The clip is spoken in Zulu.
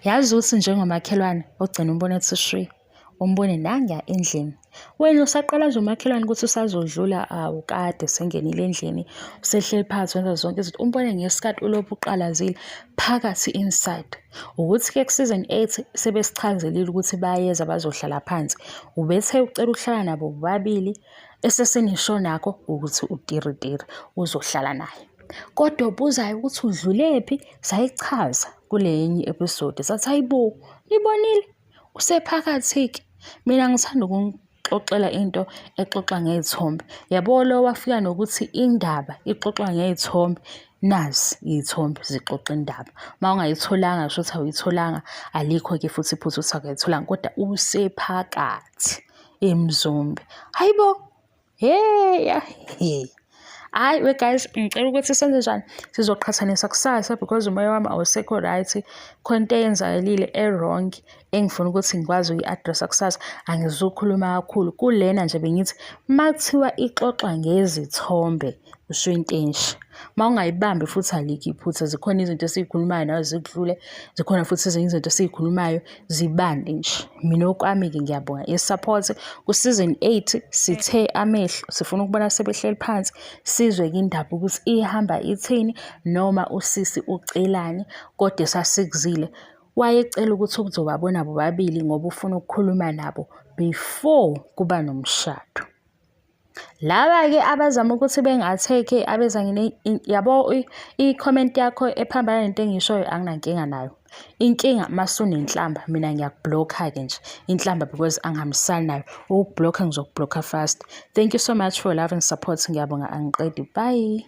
Yazi ukuthi njengomakhelwane ogcina umbone ethi shwi, umbone nanguya endlini. Wena usaqala nje umakhelwane ukuthi usazodlula, awu kade sengenile endlini, usehleli phansi wenza zonke izinto. Umbone ngesikhathi ulokhu uqalazile phakathi inside. Ukuthi-ke ku-season 8 sebesichazelile ukuthi bayeza bazohlala phansi. Ubethe ucela ukuhlala nabo bobabili, esesenisho nakho ukuthi utiritiri uzohlala naye. Kodwa ubuzayo ukuthi udlulephi, sayichaza kule enye episode sathi hayibo, nibonile usephakathi-ke. Mina ngithanda ukunixoxela into exoxa ngezithombe. Yabo lo wafika nokuthi indaba ixoxwa ngezithombe, nazi izithombe zixoxa indaba. Mawungayitholanga kusho ukuthi awuyitholanga, alikho-ke futhi iphutha ukuthi akayitholanga, kodwa usephakathi emzombe. Hayibo, hey. Hayi we guys, ngicela ukuthi senze njani, sizoqhathanisa kusasa because umoya wami awusekho right, khona into eyenzakalile e-wrong engifuna ukuthi ngikwazi uyi-addressa kusasa. Angizukhuluma kakhulu kulena nje, bengithi makuthiwa ixoxa ngezithombe usho into enje. Mawungayibambi futhi alikho iphutha, zikhona izinto esiyikhulumayo nawe zikudlule, zikhona futhi ezinye izinto esiyikhulumayo zibande nje. Mina okwami-ke ngiyabonga i-support ku-season 8, sithe amehlo sifuna ukubona sebehleli phansi sizwe-ke indaba ukuthi ihamba ithini noma usisi ucelani, kodwa sasikuzile. Wayecela ukuthi ukuzobabona bobabili ngoba ufuna ukukhuluma nabo before kuba nomshado. Laba-ke abazama ukuthi bengatheke abeza yabo i-comment yakho ephambana nento engishoyo anginankinga nayo. Inkinga masunenhlamba, mina ngiyakubhlokha-ke nje inhlamba because angihambisani nayo. Ukubhlokha ngizokubhlokha fast. Thank you so much for love and support. Ngiyabonga, angiqedi. Bye.